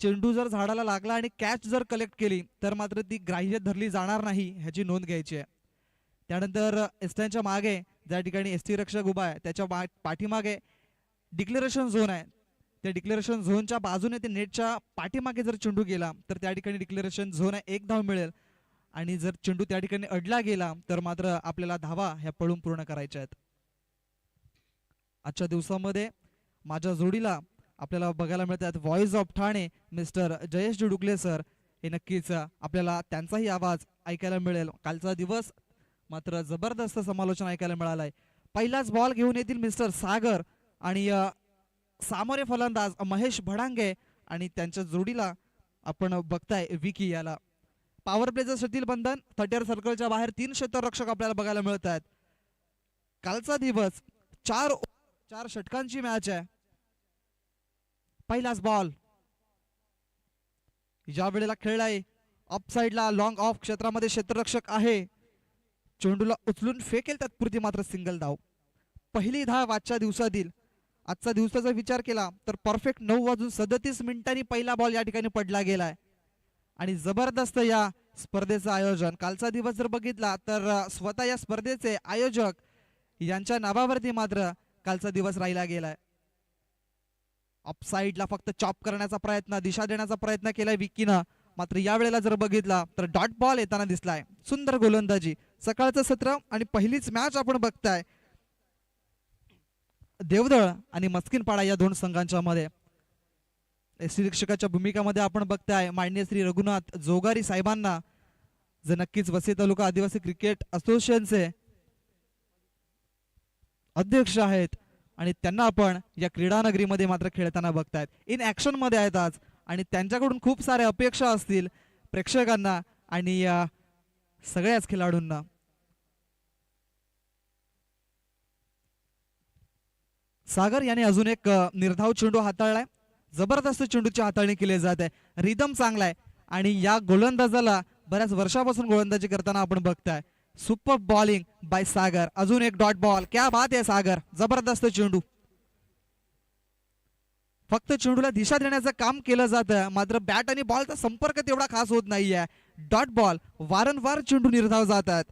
चेंडू जर झाडाला लागला आणि कॅच जर कलेक्ट केली तर मात्र ती ग्राह्य धरली जाणार नाही ह्याची नोंद घ्यायची आहे. त्यानंतर एसट्यांच्या मागे ज्या ठिकाणी एसटी रक्षक उभा आहे त्याच्या पाठीमागे डिक्लेरेशन झोन आहे. त्या डिक्लेरेशन झोनच्या बाजूने ते नेटच्या पाठीमागे जर चेंडू गेला तर त्या ठिकाणी डिक्लेरेशन झोन आहे, 1 धाव मिळेल. आणि जर चेंडू त्या ठिकाणी अडला गेला तर मात्र आपल्याला धावा ह्या पळून पूर्ण करायच्या आहेत. आजच्या दिवसामध्ये माझ्या जोडीला आपल्याला बघायला मिळतात voice of Thane mister Jayesh Dudukle sir. हे नक्कीच आपल्याला त्यांचाही आवाज ऐकायला मिळेल. कालचा दिवस मात्र जबरदस्त समालोचन ऐकायला मिळालंय. पहिलाच बॉल घेऊन येतील मिस्टर सागर आणि सामोरे फलंदाज महेश भडांगे आणि त्यांच्या जोडीला आपण बघताय विकी याला. पॉवर प्लेचं शटील बंधन 30 सर्कलच्या बाहेर 3 क्षेत्ररक्षक आपल्याला बघायला मिळत आहेत. कालचा दिवस 4 षटकांची मॅच आहे. पहिलाच बॉल ज्या वेळेला खेळलाय ऑफ साइडला लॉंग ऑफ क्षेत्रामध्ये क्षेत्ररक्षक आहे. चेंडूला उचलून फेकेल तात्पुरती मात्र सिंगल धाव. पहिली धाव आजच्या दिवसातील. आजचा दिवसाचा विचार केला तर परफेक्ट 9:37 पहिला बॉल या ठिकाणी पडला गेलाय. आणि जबरदस्त या स्पर्धेचं आयोजन. कालचा दिवस जर बघितला तर स्वतः या स्पर्धेचे आयोजक यांच्या नावावरती मात्र कालचा दिवस राहिला गेलाय. ऑफ साइडला फक्त चॉप करण्याचा प्रयत्न, दिशा देण्याचा प्रयत्न केलाय विकीनं. मात्र या वेळेला जर बघितला तर डॉट बॉल येताना दिसलाय. सुंदर गोलंदाजी. सकाळचं सत्र आणि पहिलीच मॅच आपण बघताय देवदळ आणि मस्किनपाडा या 2 संघांच्या मध्ये. शिक्षकाच्या भूमिकामध्ये आपण बघताय माननीय श्री रघुनाथ जोगारी साहेबांना, जे नक्कीच वसई तालुका आदिवासी क्रिकेट असोसिएशनचे अध्यक्ष आहेत. आणि त्यांना आपण या क्रीडा नगरीमध्ये मात्र खेळताना बघतायत. इन ऍक्शन मध्ये आहेत आज आणि त्यांच्याकडून खूप साऱ्या अपेक्षा असतील प्रेक्षकांना आणि सगळ्याच खेळाडूंना. सागर याने अजून एक निर्धाव चेंडू हाताळलाय. जबरदस्त चेंडूची हाताळणी केली जात आहे. रिदम चांगला आहे आणि या गोलंदाजाला बऱ्याच वर्षापासून गोलंदाजी करताना आपण बघताय. सुपर बॉलिंग बाय सागर. अजून एक डॉट बॉल. क्या बात आहे सागर. जबरदस्त चेंडू. फक्त चेंडूला दिशा देण्याचं काम केलं जातं मात्र बॅट आणि बॉलचा संपर्क तेवढा खास होत नाहीये. Dot ball. वारंवार चेंडू निर्धाव जातात.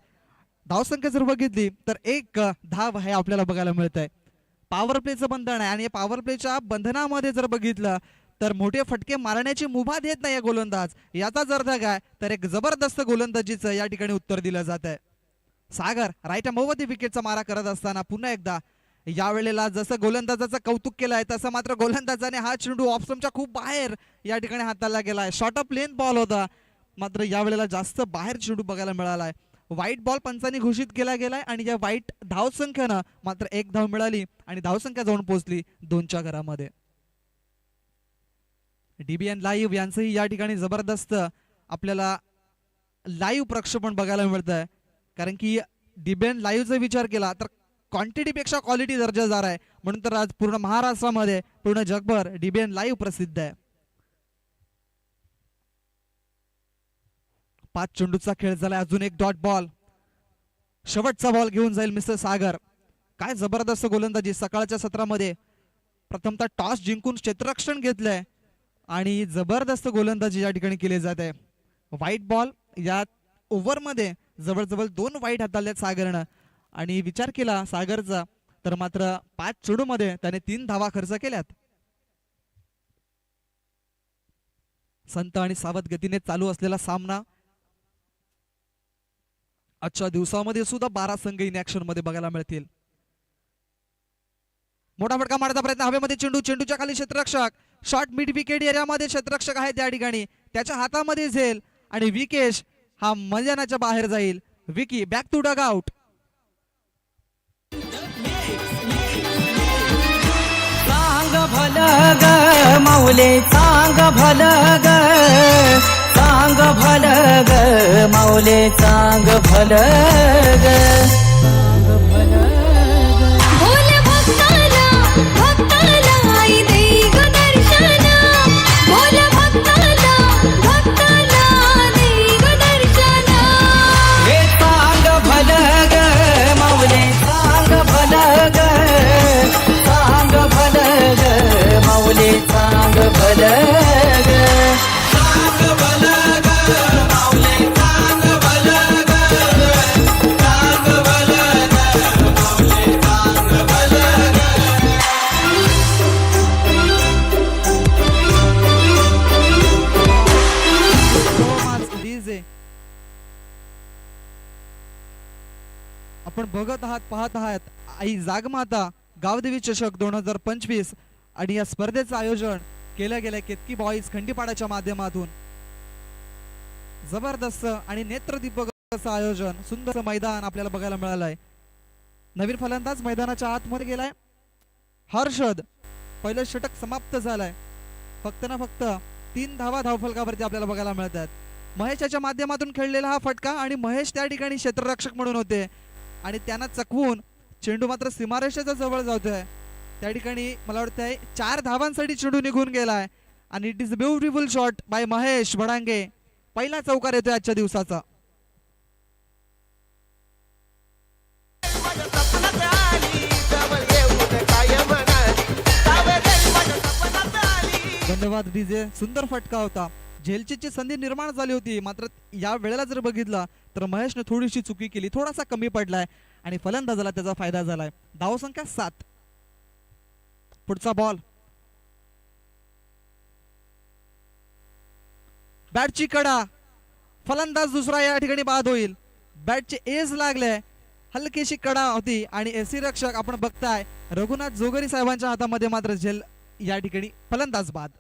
धावसंख्या जर बघितली तर 1 धाव हे आपल्याला बघायला मिळत आहे. पॉवर प्लेचं बंधन आहे आणि पॉवर प्लेच्या बंधनामध्ये जर बघितलं तर मोठे फटके मारण्याची मुभा देत नाही गोलंदाज. याचाच अर्थ काय तर एक जबरदस्त गोलंदाजीचं या ठिकाणी उत्तर दिलं जात आहे. सागर राईट मधोमधी विकेटचा मारा करत असताना पुन्हा एकदा या वेळेला जसं गोलंदाजाचं कौतुक केलंय तसं मात्र गोलंदाजाने हा चेंडू ऑफ स्टंपच्या खूप बाहेर या ठिकाणी हाताळला गेलाय. शॉर्ट ऑफ लेंथ बॉल होता मात्र या वेळेला जास्त बाहेर चेंडू बघायला मिळालाय. वाईट बॉल पंचांनी घोषित केला गेलाय आणि या वाईट धावसंख्येनं मात्र 1 धाव मिळाली आणि धावसंख्या जाऊन पोहोचली 2च्या घरामध्ये. डीबीएन लाईव्ह यांचंही या ठिकाणी जबरदस्त आपल्याला लाईव्ह प्रक्षेपण बघायला मिळतंय. कारण की डीबीएन लाईव्हचा विचार केला तर क्वांटिटी पेक्षा क्वालिटी दर्जादार आहे. म्हणून तर आज पूर्ण महाराष्ट्रामध्ये पूर्ण जगभर डीबीएन लाईव्ह प्रसिद्ध आहे. 5 चेंडूचा खेळ झाला. अजून एक डॉट बॉल. शेवटचा बॉल घेऊन जाईल मिस्टर सागर. काय जबरदस्त गोलंदाजी सकाळच्या सत्रामध्ये. प्रथमतः टॉस जिंकून क्षेत्ररक्षण घेतलंय आणि जबरदस्त गोलंदाजी या ठिकाणी केली जात आहे. व्हाईट बॉल या ओव्हरमध्ये जवळजवळ 2 वाईट हाताळल्यात सागरनं आणि विचार केला सागरचा तर मात्र 5 चेंडूमध्ये त्याने 3 धावा खर्च केल्यात. संत आणि सावध गतीने चालू असलेला सामना. आजच्या दिवसामध्ये सुद्धा 12 संघ इन ऍक्शन मध्ये बघायला मिळतील. मोठा फटका मारण्याचा प्रयत्न हवेमध्ये. चेंडू चेंडूच्या खाली क्षेत्ररक्षक. शॉर्ट मिड विकेट एरियामध्ये क्षेत्ररक्षक आहे त्या ठिकाणी. त्याच्या हातामध्ये झेल आणि विकेश हा मैदानाच्या बाहेर जाईल. Vicky back to dugout. चांग भलं ग माऊले चांग भलं ग चांग भलं ग माऊले चांग भलं ग. चांग भलं ग आपण बघत आहात पाहत आहात आई जागमाता गावदेवी चषक 2025 आणि या स्पर्धेचं आयोजन केलं गेलंय केतकी बॉईज खंडीपाड्याच्या माध्यमातून. जबरदस्त आणि नेत्रदीपक असं आयोजन, सुंदर मैदान आपल्याला बघायला मिळालंय. नवीन फलंदाज मैदानाच्या आतमध्ये गेलाय. हर्षद पहिलं षटक समाप्त झालंय. फक्त ना फक्त 3 धावा धावफलकावरती आपल्याला बघायला मिळतात. महेशच्या माध्यमातून खेळलेला हा फटका आणि महेश त्या ठिकाणी क्षेत्ररक्षक म्हणून होते आणि त्यांना चकवून चेंडू मात्र सीमारेषेच्या जवळ जातोय. त्या ठिकाणी मला वाटतंय 4 धावांसाठी चेंडू निघून गेलाय आणि it is a beautiful shot bye Mahesh Bhadange. पहिला चौकार येतोय आजच्या दिवसाचा. धन्यवाद डीजे. सुंदर फटका होता. झेलचीची संधी निर्माण झाली होती, मात्र या वेळेला जर बघितलं तर महेशने थोडीशी चुकी केली, थोडासा कमी पडलाय आणि फलंदाजाला त्याचा फायदा झालाय. धावसंख्या 7. पुढचा बॉल. बॅटची कडा. फलंदाज दुसरा या ठिकाणी बाद होईल. बॅटचे एज लागले, हलकीशी कडा होती आणि एसी रक्षक आपण बघताय रघुनाथ जोगरी साहेबांच्या हातामध्ये मात्र झेल या ठिकाणी फलंदाज बाद.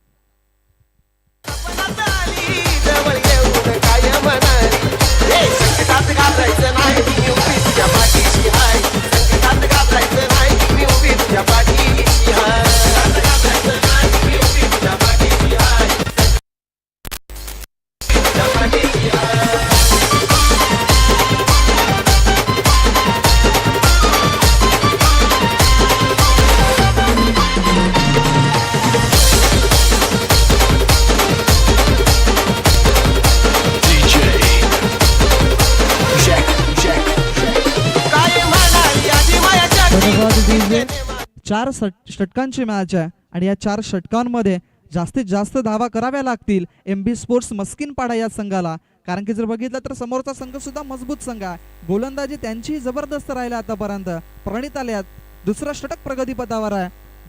चार षटकांची मॅच आहे आणि या 4 षटकांमध्ये जास्तीत जास्त धावा कराव्या लागतील एमबी स्पोर्ट्स मस्किनपाडा या संघाला. कारण की जर बघितलं तर समोरचा संघ सुद्धा मजबूत संघ आहे. गोलंदाजी त्यांची जबरदस्त राहिली आतापर्यंत. प्रणित आल्यात. दुसरा षटक प्रगतीपथावर आहे.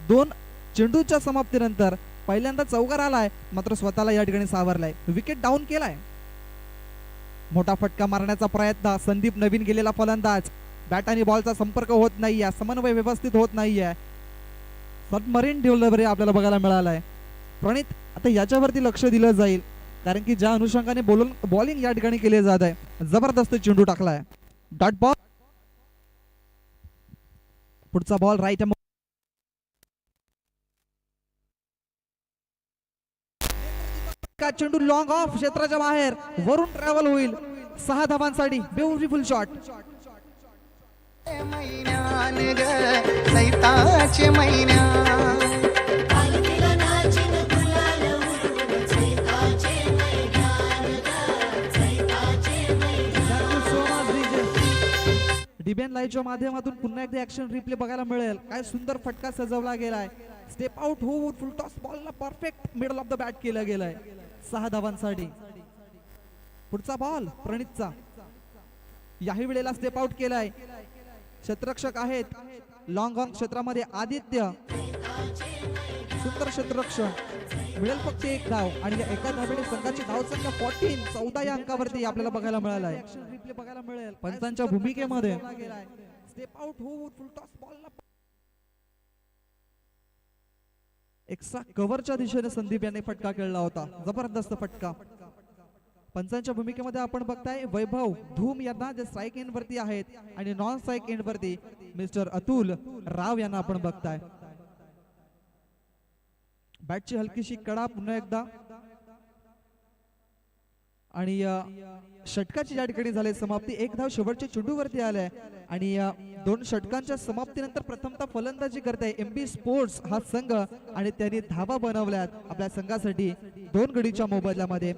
2 चेंडूच्या समाप्तीनंतर पहिल्यांदा चौकार आलाय, मात्र स्वतःला या ठिकाणी सावरलाय. विकेट डाऊन केलाय. मोठा फटका मारण्याचा प्रयत्न. संदीप नवीन गेलेला फलंदाज. बॅट आणि बॉलचा संपर्क होत नाहीये, समन्वय व्यवस्थित होत नाहीये. सबमरीन डिलिव्हरी आपल्याला बघायला मिळालाय. प्रणित आता याच्यावरती लक्ष दिलं जाईल, कारण की ज्या अनुषंगाने बॉलिंग या ठिकाणी केले जात आहे. जबरदस्त चेंडू टाकलाय. Dot ball. पुढचा बॉल राईट. का चेंडू लॉंग ऑफ क्षेत्राच्या बाहेर वरून ट्रॅव्हल होईल. 6 धावांसाठी ब्युटिफुल शॉट. डिबेन लाईव्हच्या माध्यमातून पुन्हा एकदा ऍक्शन रिप्ले बघायला मिळेल. काय सुंदर फटका सजवला गेलाय. स्टेप आउट होऊन फुल टॉस बॉलला perfect middle of the bat केलं गेलंय. 6 धावांसाठी. पुढचा बॉल प्रणितचा. याही वेळेला स्टेप आउट केलाय. क्षेत्ररक्षक आहेत लॉंग ऑन क्षेत्रामध्ये आदित्य. सुंदर क्षेत्ररक्षण. मिळेल फक्त 1 धाव आणि या एका धावेने संघाची धावसंख्या 14 या अंकावरती आपल्याला बघायला मिळाला आहे. रिप्ले बघायला मिळेल पंचांच्या भूमिकेमध्ये. स्टेप आउट होऊन फुल टॉस बॉलला एक्स्ट्रा कव्हरच्या दिशेने संदीप यांनी फटका खेळला होता. जबरदस्त फटका. पंचांच्या भूमिकेमध्ये आपण बघताय वैभव धूम यांना जे स्ट्राईक एंड वरती आहेत आणि नॉन स्ट्राईक एंड वरती मिस्टर अतुल राव यांना आपण बघताय. बॅटची हलकीशी कडा पुन्हा एकदा आणि षटकाची या ठिकाणी झाली समाप्ती. 1 धाव शेवटच्या चेंडूवरती आलाय आणि 2 षटकांच्या समाप्तीनंतर प्रथमतः फलंदाजी करताय एमबी स्पोर्ट्स हा संघ आणि त्यांनी धावा बनवल्यात आपल्या संघासाठी. 2 गडीच्या मोबदल्यामध्ये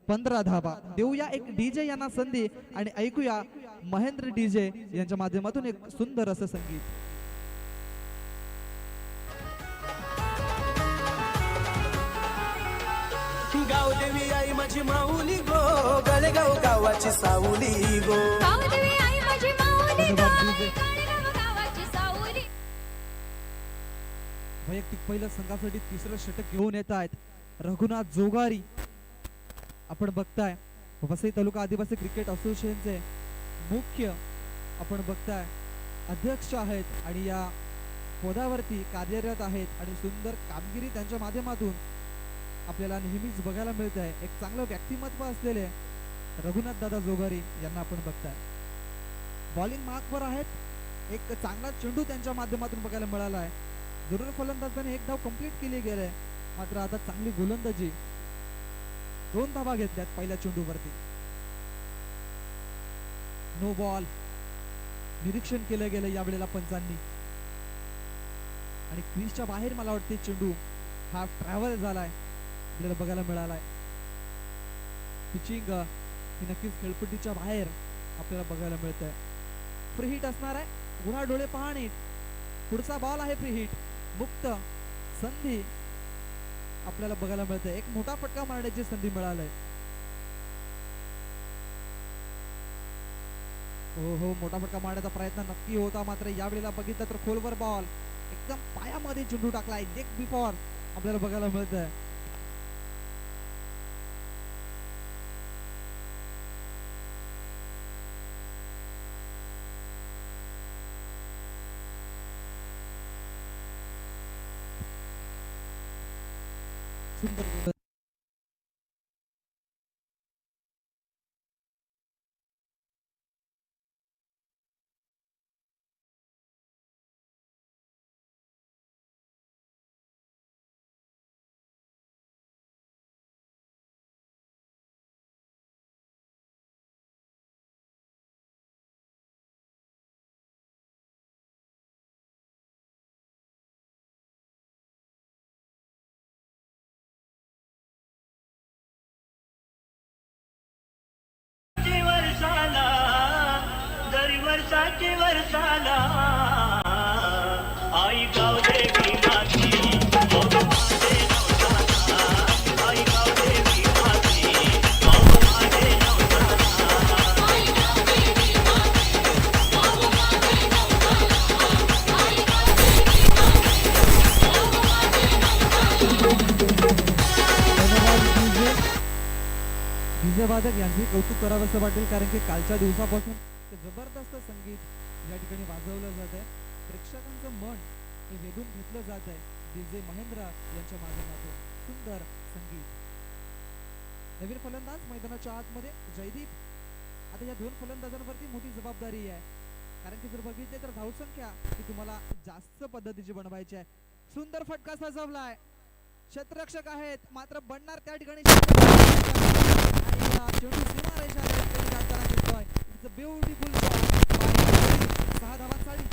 15 धावा. देऊया एक डीजे यांना संधी आणि ऐकूया महेंद्र डीजे यांच्या माध्यमातून एक सुंदर असं संगीत. गावदेवी आई माझी माऊली गो, गळेगाव गावाची सावली गो. गावदेवी आई माझी माऊली गो, गळेगाव गावाची सावली. वैयक्तिक पहिल्या संघासाठी 3रं षटक घेऊन येत आहेत रघुनाथ जोगारी. आपण बघताय वसई तालुका आदिवासी क्रिकेट असोसिएशनचे मुख्य आपण बघताय अध्यक्ष आहेत आणि या पदावरती कार्यरत आहेत आणि सुंदर कामगिरी त्यांच्या माध्यमातून आपल्याला नेहमीच बघायला मिळत आहे. एक चांगलं व्यक्तिमत्व असलेले रघुनाथ दादा जोगारी यांना आपण बघताय. बॉलिंग मार्कवर आहेत. एक चांगला चेंडू त्यांच्या माध्यमातून बघायला मिळाला आहे. जरूर फलंदाजाने एक धाव कंप्लीट केली गेले, मात्र आता चांगली गोलंदाजी, 2 धावा घेतल्यात पहिल्या चेंडूवरती. नो बॉल निरीक्षण केलं गेलं यावेळेला पंचांनी आणि क्रीजच्या बाहेर मला वाटते चेंडू हा ट्रॅव्हल झालाय, आपल्याला बघायला मिळालाय. पिचिंग ही नक्कीच खेळपट्टीच्या बाहेर आपल्याला बघायला मिळत आहे. फ्री हिट असणार आहे. गुन्हा डोळे पाहणे, पुढचा बॉल आहे फ्री हिट. मुक्त संधी आपल्याला बघायला मिळते. एक मोठा फटका मारण्याची संधी मिळाली. हो, मोठा फटका मारण्याचा प्रयत्न नक्की होता, मात्र यावेळेला बघितलं तर खोलवर बॉल एकदम पायामध्ये चेंडू टाकलाय. लेग बिफोर आपल्याला बघायला मिळत आहे. सुंदर वर्षाला दरी वर्षाची वर्षाला आई गाव देवी माती माझे नवसाला आई गाव देवी माती माझे नवसाला आई गाव देवी माती माझे नवसाला आई गाव देवी माती डीजे वादक यांचे कौतुक करावंसं वाटेल, कारण की कालच्या दिवसापासून ते जबरदस्त संगीत या ठिकाणी वाजवलं जात आहे. प्रेक्षकांचं मन हे वेधून घेतलं जात आहे डीजे महेंद्र यांच्या माध्यमातून. सुंदर संगीत. नवीन फलंदाज मैदानाच्या आतमध्ये जयदीप. आता या 2 फलंदाजांवरती मोठी जबाबदारी आहे, कारण की जर बघितले तर धावसंख्या ही तुम्हाला जास्त पद्धतीची बनवायची आहे. सुंदर फटका सजवलाय. क्षेत्ररक्षक आहेत, मात्र बनणार त्या ठिकाणी चेंडू सीमारेषा त्या ठिकाणी जाताना दिसतोय. It's a beautiful shot. 6 धावांसाठी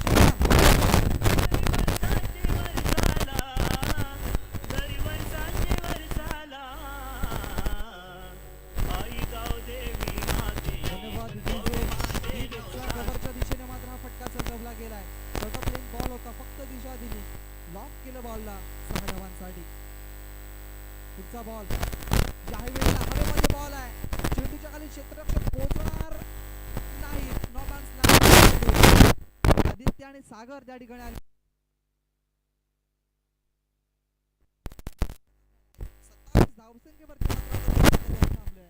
कव्हरच्या दिशेने मात्र हा फटका सजवला गेलाय. छोटा प्लेन बॉल होता, फक्त दिशा दिली, लॉक केलं बॉलला. 6 धावांसाठी पुढचा बॉल. याही वेळेला हवेमध्ये बॉल आहे. चेंडूच्या खाली क्षेत्ररक्षक पोहोचणार नाही. No bones. आदित्य आणि सागर त्या ठिकाणी आले. 27 धावसंख्येवरती थांबले.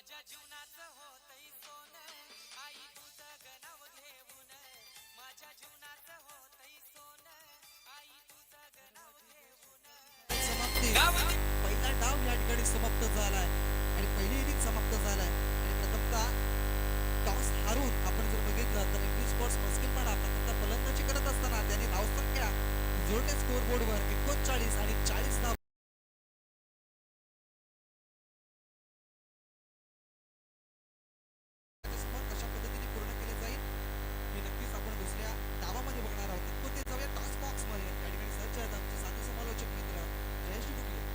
माझ्या जीवनाचं होतंय सोन आई तुझं गणाव घेऊन माझ्या जीवनाचं होतंय सोन आई तुझं गणाव घेऊन समाप्ती पहिला डाव या ठिकाणी समाप्त झालाय आणि पहिली इनिंग समाप्त झालाय आणि प्रथमतः टॉस हारून आपण जर बघितलं तर इंग्लिश स्पोर्ट्स मस्किलपाडा प्रथमतः फलंदाजी करत असताना त्यांनी धावसंख्या जोडले स्कोरबोर्डवर 39 आणि 40 धाव समोर कशा पद्धतीने पूर्ण केले जाईल हे नक्कीच आपण दुसऱ्या डावामध्ये बघणार आहोत तो ते जाऊया टॉस बॉक्स मध्ये या ठिकाणी सज्ज आहेत आमचे साथी समालोचक मित्र जयश्री कुठले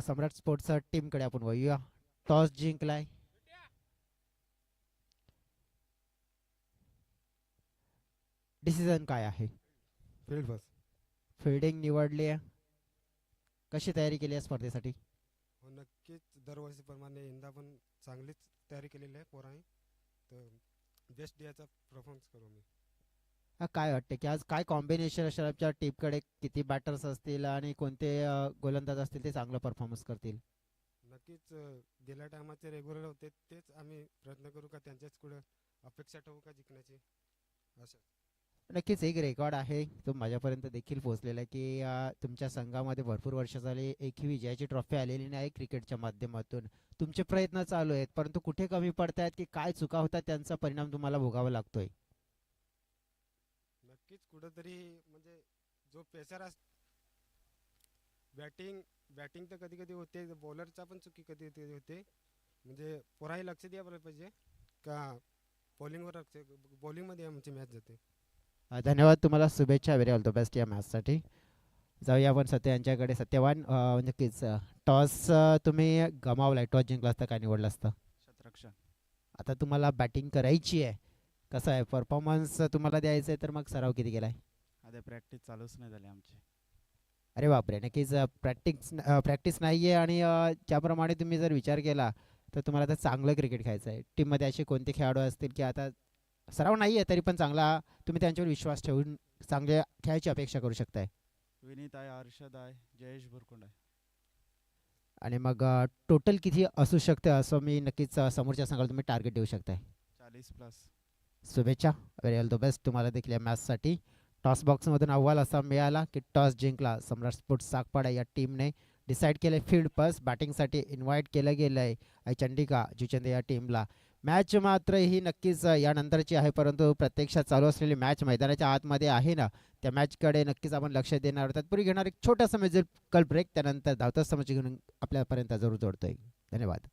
सम्राट स्पोर्ट्स टीमकडे आपण वळूया. टॉस जिंकलाय. डिसिजन काय आहे? Field first. फिल्डिंग निवडली आहे. कशी तयारी केली आहे स्पर्धेसाठी? हो नक्कीच दरवर्षीप्रमाणे यंदा पण चांगलीच तयारी केलेली आहे पोरांनी, तर बेस्ट द्यायचा परफॉर्मन्स करू मी. काय वाटते की आज काय कॉम्बिनेशन असेल आमच्या टीमकडे? किती बॅटर्स असतील आणि कोणते गोलंदाज असतील ते चांगलं परफॉर्मन्स करतील? नक्कीच गेल्या टायमाचे रेग्युलर होते तेच आम्ही प्रयत्न करू का त्यांच्याच पुढे अपेक्षा ठेवू का जिंकण्याची असं. नक्कीच एक रेकॉर्ड आहे तो माझ्यापर्यंत देखील पोहोचलेला आहे की तुमच्या संघामध्ये भरपूर वर्ष झाली एकही विजयाची ट्रॉफी आलेली नाही क्रिकेटच्या माध्यमातून. तुमचे प्रयत्न चालू आहेत परंतु कुठे कमी पडतायत की काय चुका होतात त्यांचा परिणाम तुम्हाला भोगावा लागतोय? नक्कीच कुठंतरी म्हणजे जो पेसर बॅटिंग तर कधी कधी होते, बॉलरचा पण चुकी कधी कधी होते, म्हणजे पोराही लक्ष द्यायला पाहिजे का बॉलिंगवर लक्ष, बॉलिंगमध्ये आमची मॅच जाते. धन्यवाद तुम्हाला, शुभेच्छा, व्हेरी ऑल द बेस्ट या मॅचसाठी. जाऊया आपण सत्य यांच्याकडे. सत्यवान, नक्कीच टॉस तुम्ही गमावलाय, टॉस जिंकला असता काय निवडलं असतं? शतरक्षण. आता तुम्हाला बॅटिंग करायची आहे, कसं आहे परफॉर्मन्स तुम्हाला द्यायचं आहे तर मग सराव किती केलाय? आता प्रॅक्टिस चालूच नाही झाली आमची. अरे बापरे, नक्कीच प्रॅक्टिस नाही आहे आणि ज्याप्रमाणे तुम्ही जर विचार केला तर तुम्हाला आता चांगलं क्रिकेट खेळायचं आहे. टीममध्ये असे कोणते खेळाडू असतील की आता सराव नाही आहे तरी पण चांगला तुम्ही त्यांच्यावर विश्वास ठेवून चांगल्या खेळायची अपेक्षा करू शकताय? विनीत आहे, हर्षद आहे, जयेश भुरकुंड आहे. आणि मग टोटल किती असू शकतं असं मी नक्कीच समोरच्या संघाला तुम्ही टार्गेट देऊ शकताय? 40+. शुभेच्छा, व्हेरी ऑल द बेस्ट तुम्हाला देखील या मॅचसाठी. टॉस बॉक्समधून अहवाल असा मिळाला की टॉस जिंकला सम्राट स्पोर्ट्स सागपाडा या टीमने. डिसाईड केलं फील्ड फर्स्ट, बॅटिंगसाठी इन्व्हाइट केलं गेलं आहे चंडिका जुचंद या टीमला. मॅच मात्र ही नक्कीच यानंतरची आहे परंतु प्रत्यक्षात चालू असलेली मॅच मैदानाच्या आतमध्ये आहे ना, त्या मॅचकडे नक्कीच आपण लक्ष देणार आहोत. तत्पूर्वी घेणार एक छोटासा म्युझिकल ब्रेक, त्यानंतर धावता समज घेऊन आपल्यापर्यंत जरूर जोडतोय. धन्यवाद.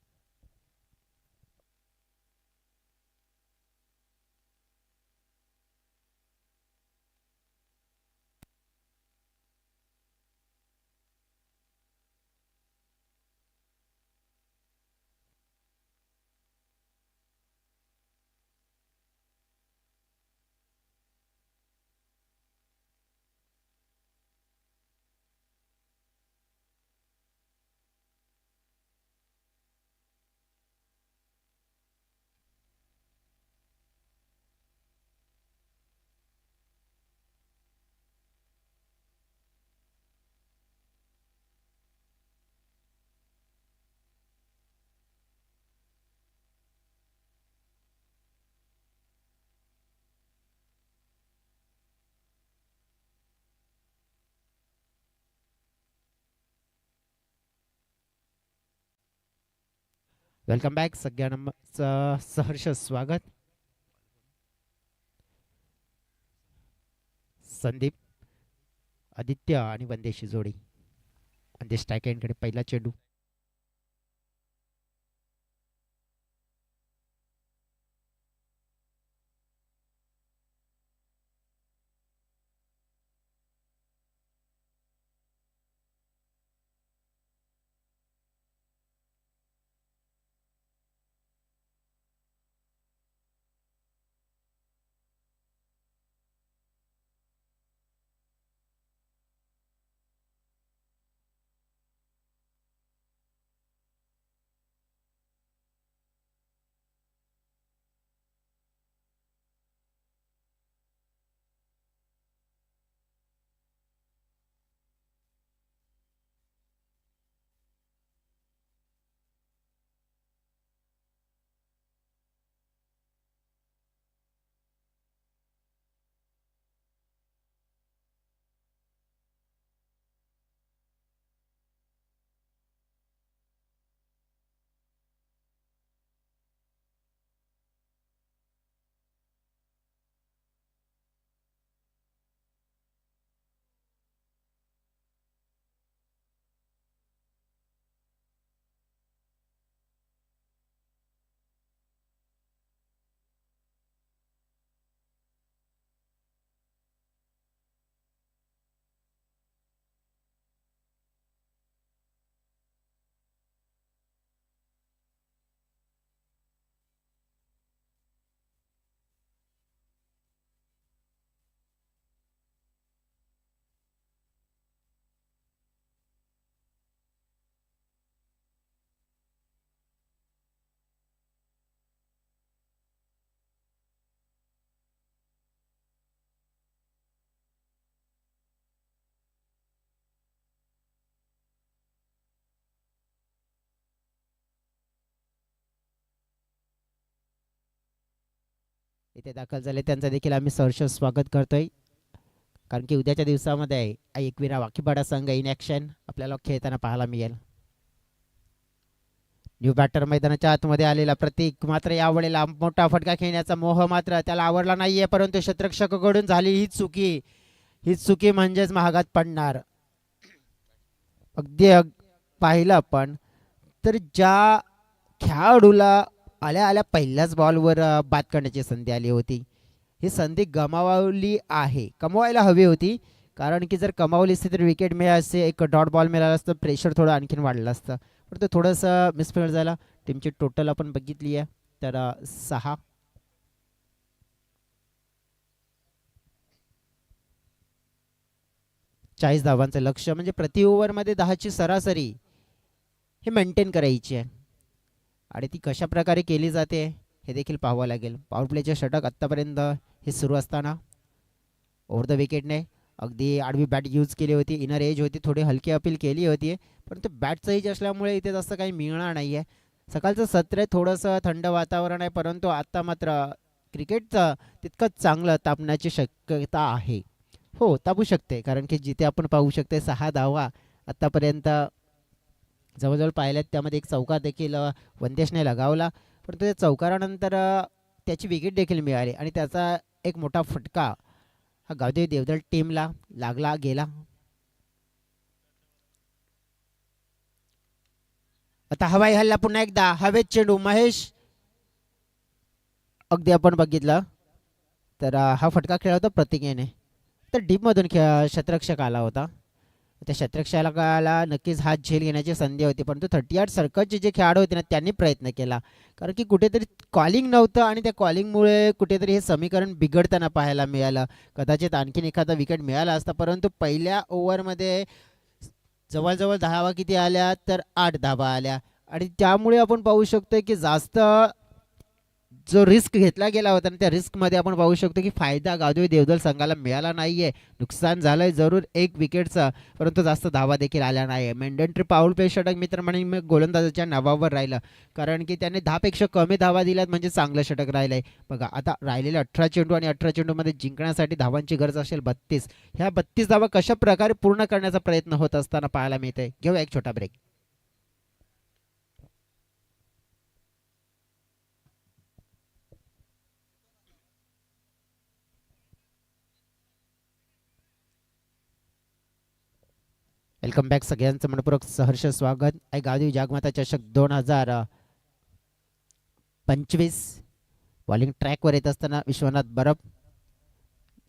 वेलकम बॅक, सगळ्यांना सहर्ष स्वागत. संदीप, आदित्य आणि वंदेशी जोडी. वंदेश टायकेंकडे पहिला चेंडू. इथे दाखल झाले त्यांचं देखील आम्ही सहर्ष स्वागत करतोय, कारण की उद्याच्या दिवसामध्ये एकविरा वाकीपाडा संघ इन ॲक्शन आपल्याला खेळताना पाहायला मिळेल. न्यू बॅटर मैदानाच्या आतमध्ये आलेला प्रतीक मात्र यावेळेला मोठा फटका खेळण्याचा मोह मात्र त्याला आवडला नाहीये, परंतु क्षेत्ररक्षकाकडून झाली ही चुकी म्हणजेच महागात पडणार. अगदी पाहिलं आपण तर ज्या खेळाडूला आल्या आल्या पहिल्याच बॉलवर बाद करण्याची संधी आली होती, ही संधी कमवायला हवी होती, कारण की जर कमावली असती तर विकेट मिळाली असते, एक डॉट बॉल मिळाला असतं, प्रेशर थोडं आणखीन वाढलं असतं, पण तो थोडंसं मिसफिअर झाला. टीमची टोटल आपण बघितली आहे तर 6. चाळीस धावांचं लक्ष म्हणजे प्रति ओव्हरमध्ये 10ची सरासरी हे मेंटेन करायची आहे, आणि ती कशा प्रकारे केली जाते हे देखील पाहावं लागेल. पॉवर प्लेचे षटक आत्तापर्यंत हे सुरू असताना ओव्हर द विकेटने अगदी आडवी बॅट यूज केली होती, इनर एज होती, थोडी हलकी अपील केली होती, परंतु बॅटचं एज असल्यामुळे इथे जास्त काही मिळणार नाही आहे. सकाळचं सत्र आहे, थोडंसं थंड वातावरण आहे, परंतु आता मात्र क्रिकेटचं तितकंच चांगलं तापण्याची शक्यता आहे. हो, तापू शकते, कारण की जिथे आपण पाहू शकते 6 धावा आत्तापर्यंत जवळजवळ पाहिल्यात, त्यामध्ये एक चौकार देखील वंदेशने लगावला, परंतु त्या चौकारानंतर त्याची विकेट देखील मिळाली आणि त्याचा एक मोठा फटका हा गावदेवी देवदल टीमला लागला गेला. आता हवाई हल्ला पुन्हा एकदा, हवेत चेंडू महेश, अगदी आपण बघितलं तर हा फटका खेळला होता प्रतीकेने, तर डीपमधून क्षेत्ररक्षक आला होता. त्या क्षेत्ररक्षकाला नक्कीच हात झेल घेण्याची संधी होती, परंतु 38 सर्कलचे जे खेळाडू होते ना त्यांनी प्रयत्न केला, कारण की कुठेतरी कॉलिंग नव्हतं आणि त्या कॉलिंगमुळे कुठेतरी हे समीकरण बिघडताना पाहायला मिळालं. कदाचित आणखीन एखादा विकेट मिळाला असता, परंतु पहिल्या ओव्हरमध्ये जवळजवळ धावा किती आल्या तर 8 धावा आल्या, आणि त्यामुळे आपण पाहू शकतो की जास्त जो रिस्क घेतला गेला होता त्या रिस्कमध्ये आपण पाहू शकतो की फायदा गावदेवी देवदल संघाला मिळाला नाहीये. नुकसान झालंय जरूर 1 विकेटचं, परंतु जास्त धावा देखील आल्या नाही. मेंडेंटरी पाऊल पे षटक मित्र म्हणून गोलंदाजाच्या नावावर राहिलं, कारण की त्याने 10 पेक्षा कमी धावा दिल्यात म्हणजे चांगलं षटक राहिलंय. बघा आता राहिलेले 18 चेंडू आणि 18 चेंडूमध्ये जिंकण्यासाठी धावांची गरज असेल 32. ह्या 32 धावा कशा प्रकारे पूर्ण करण्याचा प्रयत्न होत असताना पाहायला मिळते. घेऊया एक छोटा ब्रेक. वेलकम बॅक, सगळ्यांचं मनपूर्वक सहर्ष स्वागत आहे. गावदेवी जागमाता चषक 2025 बॉलिंग ट्रॅकवर येत असताना विश्वनाथ बरब,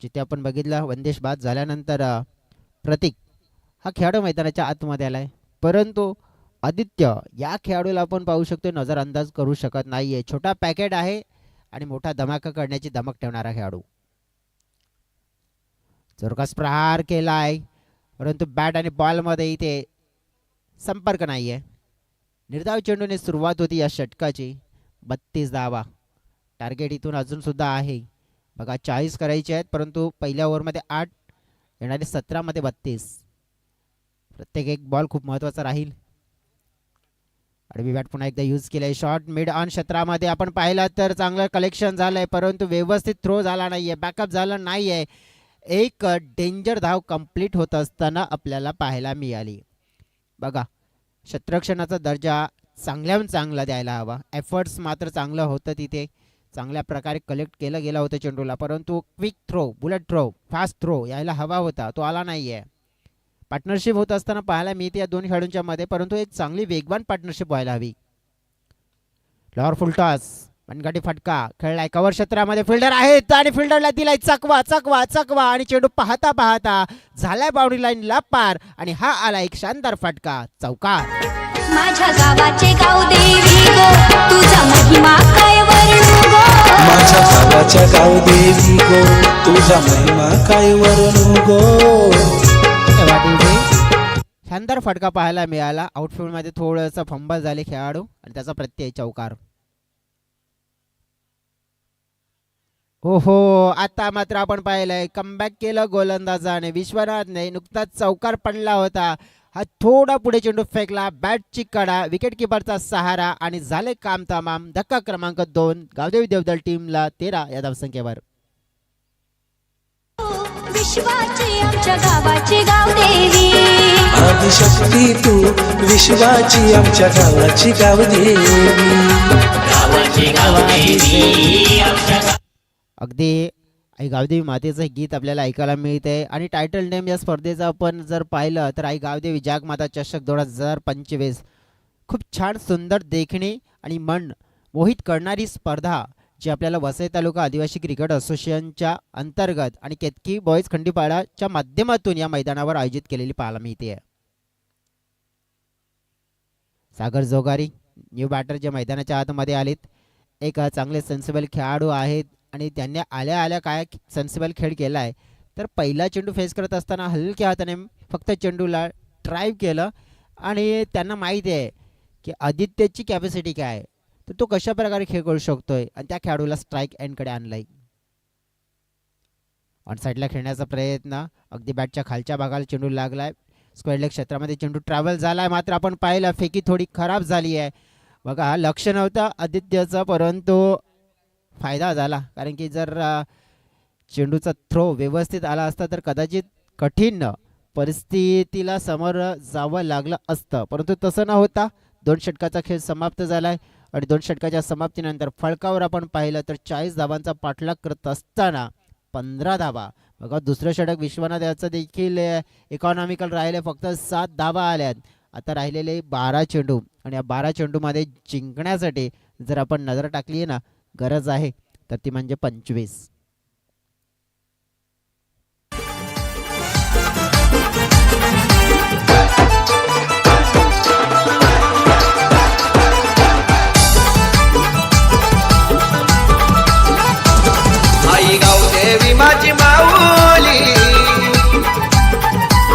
जिथे आपण बघितलं वंदेश बाद झाल्यानंतर प्रतीक हा खेळाडू मैदानाच्या आतमध्ये आलाय, परंतु आदित्य या खेळाडूला आपण पाहू शकतो नजरअंदाज करू शकत नाहीये. छोटा पॅकेट आहे आणि मोठा धमाका करण्याची धमक ठेवणारा खेळाडू. जोरकस प्रहार केलाय, परंतु बॅट आणि बॉलमध्ये इथे संपर्क नाही आहे. निर्धाव चेंडूने सुरुवात होती या षटकाची. 32 धावा टार्गेट इथून अजून सुद्धा आहे. बघा 40 करायचे आहेत, परंतु पहिल्या ओव्हरमध्ये 8, येणारे 17मध्ये 32. प्रत्येक एक बॉल खूप महत्त्वाचा राहील. आडवी बॅट पुन्हा एकदा यूज केलंय. शॉर्ट मिड ऑन क्षेत्रामध्ये आपण पाहिलं तर चांगलं कलेक्शन झालंय, परंतु व्यवस्थित थ्रो झाला नाहीये, बॅकअप झालं नाहीये. एक डेंजर धाव कंप्लीट होत असताना आपल्याला पाहायला मिळाली. बघा क्षेत्ररक्षणाचा दर्जा चांगल्याहून चांगला द्यायला हवा. एफर्ट्स मात्र चांगलं होतं, तिथे चांगल्या प्रकारे कलेक्ट केलं गेलं होतं चेंडूला, परंतु quick throw, bullet throw, fast throw यायला हवा होता, तो आला नाहीये. पार्टनरशिप होत असताना पाहायला मिळते या दोन खेळाडूंच्या मध्ये, परंतु एक चांगली वेगवान पार्टनरशिप व्हायला हवी. लॉर फुल टॉस, मनगटी फटका खेळलाय कव्हर क्षेत्रामध्ये, फिल्डर आहेत आणि फिल्डरला दिलाय चकवा चकवा चकवा, आणि चेंडू पाहता पाहता झालाय बाउंड्री लाईनला पार, आणि हा आला एक शानदार फटका, चौकार. माझ्या गावाचे गावदेवी गो, तुझा महिमा काय वर्णू गो. माझ्या गावाच्या गावदेवी गो, तुझा महिमा काय वर्णू गो. शानदार फटका पाहायला मिळाला. आउटफील्ड मध्ये थोडंसं फंबल झाले खेळाडू आणि त्याचा प्रत्यय चौकार. हो आता मात्र आपण पाहिलंय कमबॅक केलं गोलंदाजाने, विश्वनाथने नुकताच चौकार पडला होता हा थोडा पुढे चेंडू फेकला, बॅटची कडा, विकेट किपरचा सहारा आणि झाले काम तमाम. धक्का क्रमांक 2 गावदेवी देवदल टीमला 13 या धावसंख्येवर. विश्वाची आमच्या गावाची गावदेवी आदिशक्ती तू विश्वाची आमच्या गावाची गावदेवी. अगदी आई गावदेवी मातेचं गीत आपल्याला ऐकायला मिळते आणि टायटल नेम या स्पर्धेचं आपण जर पाहिलं तर आई गावदेवी जागमाता चषक 2025 खूप छान सुंदर देखणी आणि मन मोहित करणारी स्पर्धा जी आपल्याला वसई तालुका आदिवासी क्रिकेट असोसिएशनच्या अंतर्गत आणि केतकी बॉईज खंडीपाडाच्या माध्यमातून या मैदानावर आयोजित केलेली पाहायला मिळते. सागर जोगारी न्यू बॅटर जे मैदानाच्या आतमध्ये आलेत, एक चांगले सेन्सिबल खेळाडू आहेत आणि त्यांनी आल्या आल्या काय सेन्सिबल खेळ केला आहे. तर पहिला चेंडू फेस करत असताना हलक्या हाताने फक्त चेंडूला ड्राईव्ह केलं आणि त्यांना माहिती आहे की आदित्यची कॅपॅसिटी काय आहे, तर तो कशा प्रकारे खेळ करू शकतोय आणि त्या खेळाडूला स्ट्राईक एंडकडे आणलाय. ऑन साईडला खेळण्याचा प्रयत्न, अगदी बॅटच्या खालच्या भागाला चेंडू लागलाय, स्क्वेअर लेग क्षेत्रामध्ये चेंडू ट्रॅव्हल झालाय, मात्र आपण पाहिलं फेकी थोडी खराब झाली आहे. बघा लक्ष नव्हतं आदित्यचं, परंतु फायदा झाला, कारण की जर चेंडूचा थ्रो व्यवस्थित आला असता तर कदाचित कठीण परिस्थितीला समोर जावं लागलं असतं, परंतु तसं न होता 2 षटकाचा खेळ समाप्त झालाय आणि 2 षटकाच्या समाप्तीनंतर फळकावर आपण पाहिलं तर 40 धावांचा पाठलाग करत असताना 15 धावा. बघा दुसरं षटक विश्वनाथ याचं देखील इकॉनॉमिकल राहिले, फक्त 7 धावा आल्यात. आता राहिलेले 12 चेंडू आणि या 12 चेंडूमध्ये जिंकण्यासाठी जर आपण नजर टाकली आहे ना, गरज आहे तर ती म्हणजे 25. आई गावदेवी माझी माऊली,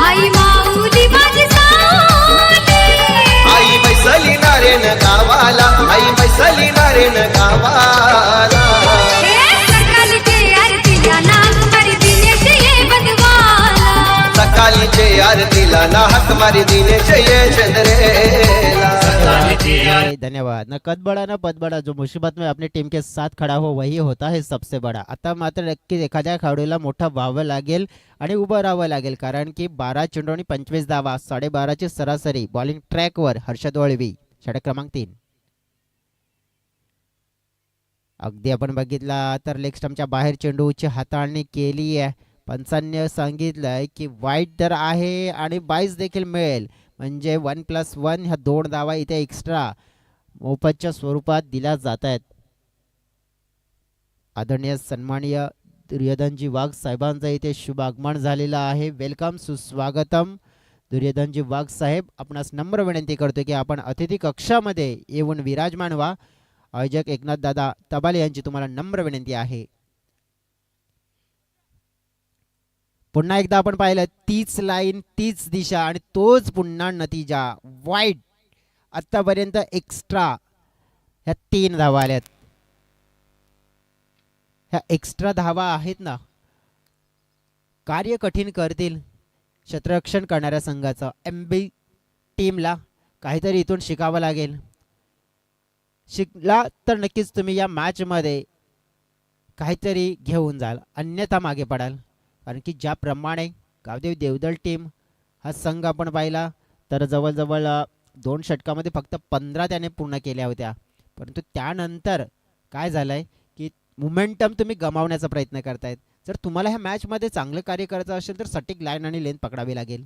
आई माऊली माझी सावली आई बैसली नारेन गावाला, आई बैसली नारेन गावाला. सकाळची आरतीला नाग मारी दिनेश ये बंधवाला सकाळीचे आरतीला ना हाक मारी दिनेश ये चंद्रेला. धन्यवाद. न कद बड़ा न पद बड़ा, जो मुसीबत में अपनी टीम के साथ खड़ा हो वही होता है सबसे बड़ा. आता मात्र नक्कीच एखाद्या खेळाडूला मोठा व्हावं लागेल आणि उभं राहावं लागेल, कारण की 12 चेंडू आणि 25 धावा, 12.5ची सरासरी. बॉलिंग ट्रॅकवर हर्षद वळवी, षटक क्रमांक 3. अगदी आपण बघितला तर लेग स्टंपच्या बाहेर चेंडूची हाताळणी केली आहे. पंचांनी सांगितलंय की वाईट तर आहे आणि 22 देखील मिळेल, म्हणजे 1+1 ह्या 2 धावा इथे एक्स्ट्रा मोफतच्या स्वरूपात दिल्या जात आहेत. आदरणीय सन्माननीय दुर्योधनजी वाघ साहेबांचं इथे शुभ आगमन झालेलं आहे. वेलकम, सुस्वागतम दुर्योधनजी वाघ साहेब. आपणास नम्र विनंती करतो की आपण अतिथी कक्षामध्ये येऊन विराजमान व्हा. आयोजक एकनाथ दादा तबाले यांची तुम्हाला नम्र विनंती आहे. पुन्हा एकदा आपण पाहिलं तीच लाईन, तीच दिशा आणि तोच पुन्हा नतीजा. वाईट आतापर्यंत एक्स्ट्रा ह्या 3 धावा आल्यात. ह्या एक्स्ट्रा धावा आहेत ना, कार्य कठीण करतील क्षेत्ररक्षण करणाऱ्या संघाचं. MB टीमला काहीतरी इथून शिकावं लागेल. शिकला तर नक्कीच तुम्ही या मॅचमध्ये काहीतरी घेऊन जाल, अन्यथा मागे पडाल. कारण की ज्याप्रमाणे गावदेवी देवदल टीम हा संघ आपण पाहिला तर जवळजवळ 2 षटकामध्ये फक्त 15 त्याने पूर्ण केल्या होत्या, परंतु त्यानंतर काय झालंय की मोमेंटम तुम्ही गमावण्याचा प्रयत्न करतायत. जर तुम्हाला ह्या मॅचमध्ये चांगलं कार्य करायचं असेल तर सटीक लाईन आणि लेंथ पकडावी लागेल.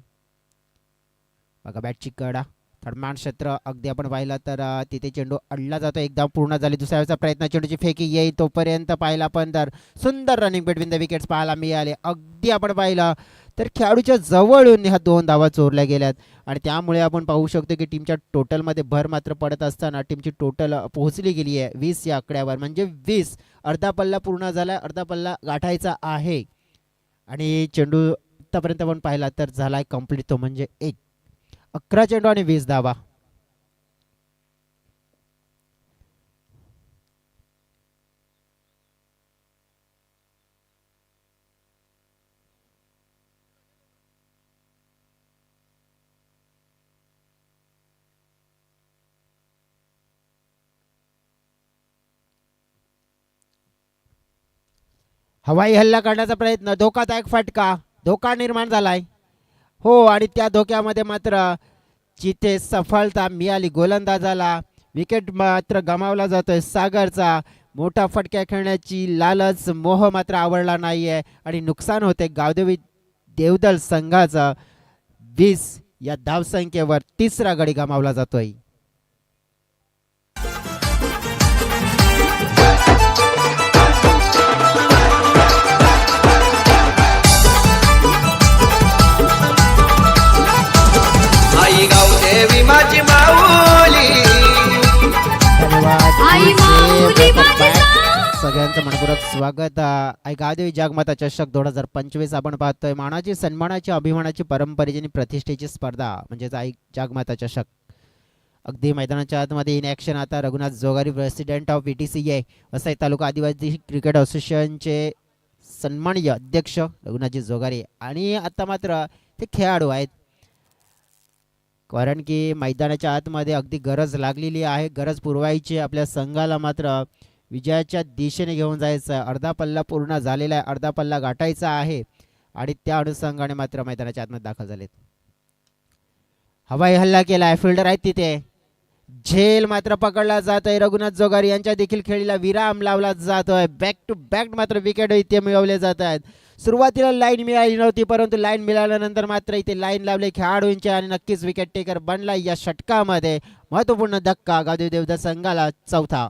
बघा बॅटची कडा, थर्डमॅन क्षेत्र अगदी आपण पाहिला तर तिथे चेंडू अडला जातो. एकदा पूर्ण झाली, दुसऱ्या वेळेचा प्रयत्न, चेंडूची फेकी येईल तोपर्यंत पाहिला पण तर सुंदर रनिंग बिटवीन द विकेट्स पाहायला मिळाले. अगदी आपण पाहिलं तर खेळाडूच्या जवळून ह्या 2 धावा चोरल्या गेल्यात आणि त्यामुळे आपण पाहू शकतो की टीमच्या टोटलमध्ये भर मात्र पडत असताना टीमची टोटल पोहोचली गेली आहे 20 या आकड्यावर. म्हणजे 20, अर्धा पल्ला पूर्ण झाला, अर्धा पल्ला गाठायचा आहे आणि चेंडू आतापर्यंत आपण पाहिला तर झालाय कंप्लीट, तो म्हणजे 11 चेंडू आणि 20 धावा. हवाई हल्ला करण्याचा प्रयत्न, धोकादायक फटका, धोका निर्माण झालाय. हो, आणि त्या धोक्यामध्ये मात्र जिथे सफलता मिळाली गोलंदाजाला, विकेट मात्र गमावला जातोय सागरचा. मोठा फटका खेळण्याची लालच, मोह मात्र आवडला नाहीये आणि नुकसान होते गावदेवी देवदल संघाचा. 20 या धावसंख्येवर तिसरा गडी गमावला जातोय. आई गावदेवी माझी माऊली. धन्यवाद. आई माऊली माझी सगळ्यांचं मनपूर्वक स्वागत. आई गावदेवी जागमाता चषक 2025 आपण पाहतोय. मानाची, सन्मानाची, अभिमानाची, परंपरेची आणि प्रतिष्ठेची स्पर्धा म्हणजेच आई जागमाता चषक. अगदी मैदानाच्या आतमध्ये इन ॲक्शन आता Raghunath Jogari, president of VTCA Vasai taluka Adivasi cricket असोसिएशनचे सन्माननीय अध्यक्ष रघुनाथजी जोगारी. आणि आता मात्र ते खेळाडू आहेत, कारण की मैदानाच्या आतमध्ये अगदी गरज लागलेली आहे, गरज पुरवायची. आपल्या संघाला मात्र विजयाच्या दिशेने घेऊन जायचं आहे. अर्धा पल्ला पूर्ण झालेला आहे, अर्धा पल्ला गाठायचा आहे आणि त्या अनुषंगाने मात्र मैदानाच्या आतमध्ये दाखल झालेत. हवाई हल्ला केला आहे, फिल्डर आहेत तिथे. झेल मात्र पकडला जातोय. रघुनाथ जोगारी यांच्या देखील खेळीला विराम लावला जातोय. बॅक टू बॅक मात्र विकेट इथे मिळवले जात आहेत. सुरुवातीला लाईन मिळाली नव्हती, परंतु लाईन मिळाल्यानंतर मात्र इथे लाईन लावले खेळाडूंचे आणि नक्कीच विकेट टेकर बनला या षटकामध्ये. महत्वपूर्ण धक्का गावदेवी देवदल संघाला, चौथा.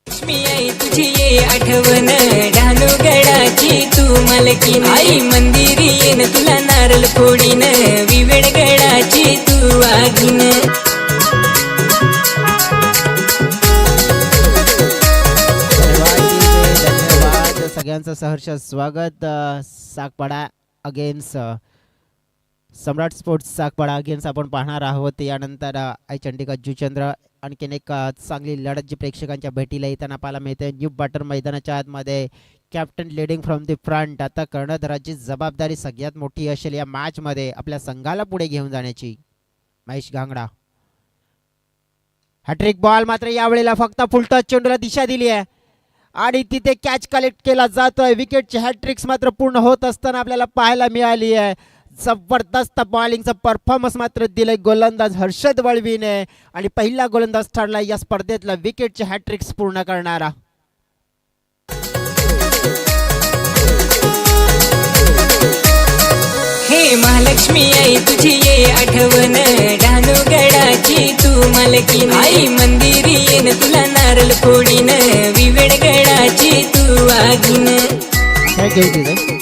लक्ष्मी आई तुझी ये आठवण डहाणूगडाची तू मालकीन आई मंदिरी येन तुला नारळ फोडीन विवेडगडाची तू आगीन. धन्यवाद. सगळ्यांचं सहर्ष स्वागत. सागपाडा अगेन्स्ट सम्राट स्पोर्ट्स सागपाडा अगेन्स्ट आपण पाहणार आहोत. यानंतर आई चंडिका जुचंद्र आणखीन एक चांगली लढत जी प्रेक्षकांच्या भेटीला येताना पाहायला मिळते. न्यू बॅटर मैदानाच्या आतमध्ये captain leading from the front. आता कर्णधाराची जबाबदारी सगळ्यात मोठी असेल या मॅचमध्ये आपल्या संघाला पुढे घेऊन जाण्याची. महेश गांगडा. हॅट्रिक बॉल मात्र यावेळेला फक्त फुलटच चेंडूला दिशा दिली आहे आणि तिथे कॅच कलेक्ट केला जातोय. विकेटची हॅट्रिक्स मात्र पूर्ण होत असताना आपल्याला पाहायला मिळाली आहे. जबरदस्त बॉलिंगचा परफॉर्मन्स मात्र दिले गोलंदाज हर्षद वळवीने आणि पहिला गोलंदाज ठरला या स्पर्धेतला विकेटची हॅट्रिक्स पूर्ण करणारा. हे महालक्ष्मी आई तुझी ये आठवण डहाणूगडाची तू मालकीन आई मंदिरी येन तुला नारळ फोडीन विवेडगडाची तू आगीन. थँक्यू.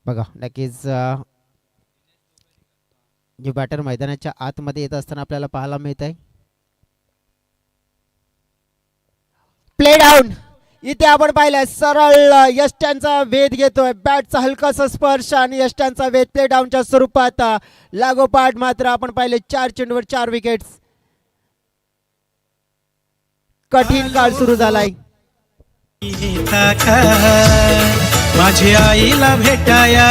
बघा नक्कीच जे बॅटर मैदानाच्या आतमध्ये येत असताना आपल्याला पाहायला मिळत आहे. प्ले डाऊन इथे आपण पाहिलंय सरळ यष्ट्यांचा वेध घेतोय. बॅटचा हलकासा स्पर्श आणि यष्ट्यांचा वेध प्ले डाऊनच्या स्वरूपात लागोपाठ मात्र आपण पाहिले 4 चेंडूवर 4 विकेट्स. कठीण काळ सुरू झालाय. माझी आईला भेटाया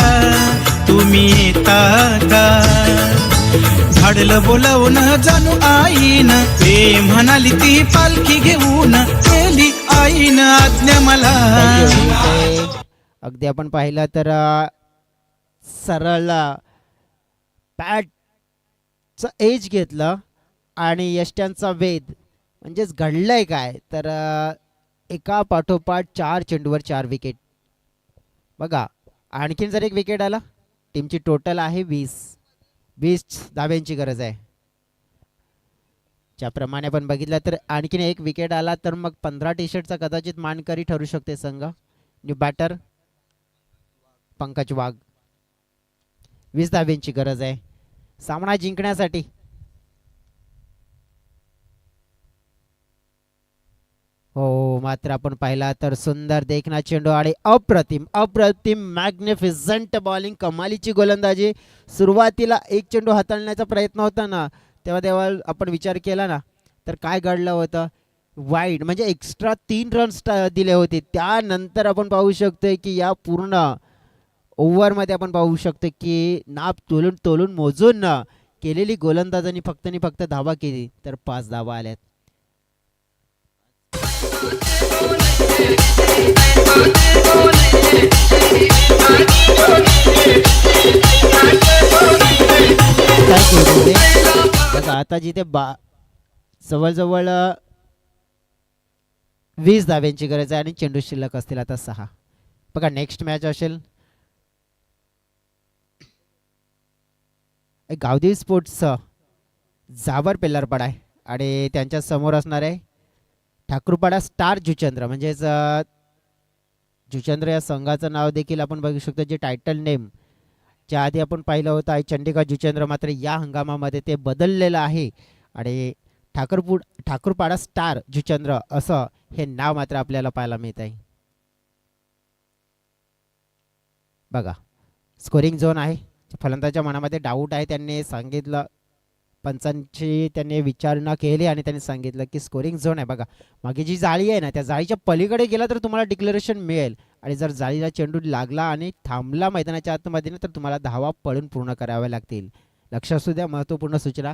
तुम्ही येता का? धाडलं बोलवून जाणू आईन ते म्हणाली ती पालखी घेऊन गेली आईन आज्ञा मला. अगदी आपण पाहिलं तर सरळ बॅटचं एज घेतलं आणि यष्ट्यांचा वेध म्हणजेच घडलंय काय तर एका पाठोपाठ 4 चेंडूवर 4 विकेट. बघा आणखीन जर एक विकेट आला टीमची टोटल आहे 20 धाब्यांची गरज आहे. ज्याप्रमाणे आपण बघितलं तर आणखीन एक विकेट आला तर मग 15 टी-शर्टचा कदाचित मानकरी ठरू शकते संघ. न्यू बॅटर पंकज वाघ. 20 धाब्यांची गरज आहे सामना जिंकण्यासाठी. हो मात्र आपण पाहिला तर सुंदर देखना चेंडू आणि अप्रतिम मॅग्निफिसंट बॉलिंग. कमालीची गोलंदाजी. सुरुवातीला एक चेंडू हाताळण्याचा प्रयत्न होता ना तेव्हा आपण विचार केला ना तर काय घडलं होतं. वाईड म्हणजे एक्स्ट्रा 3 रन्स दिले होते. त्यानंतर आपण पाहू शकतोय की या पूर्ण ओव्हरमध्ये आपण पाहू शकतो की नाप तोलून तोलून मोजून केलेली गोलंदाजांनी फक्त धावा केली तर 5 धावा आल्यात. बघा आता जिथे जवळजवळ 20 धाव्यांची गरज आहे आणि चेंडू शिल्लक असतील आता 6. बघा नेक्स्ट मॅच असेल गावदेवी स्पोर्ट्सचं जावर पेल्लारपाडा आहे आणि त्यांच्या समोर असणार आहे ठाकूरपाडा स्टार जुचंद्र. म्हणजेच जुचंद्र या संघाचं नाव देखील आपण बघू शकतो. जे टायटल नेम च्या आधी आपण पाहिलं होतं आहे चंडीगड जुचंद्र, मात्र या हंगामामध्ये ते बदललेलं आहे आणि ठाकूरपाडा स्टार जुचंद्र असं हे नाव मात्र आपल्याला पाहायला मिळत आहे. बघा स्कोरिंग झोन आहे. फलंदाजाच्या मनामध्ये डाऊट आहे. त्यांनी सांगितलं पंचांची त्यांनी विचारणा केली आणि त्यांनी सांगितलं की स्कोरिंग झोन आहे. बघा मागे जी जाळी आहे ना त्या जाळीच्या पलीकडे गेला तर तुम्हाला डिक्लेरेशन मिळेल आणि जर जाळीला चेंडू लागला आणि थांबला मैदानाच्या आतमध्ये ना तर तुम्हाला धावा पळून पूर्ण कराव्या लागतील. लक्ष असू द्या, महत्त्वपूर्ण सूचना.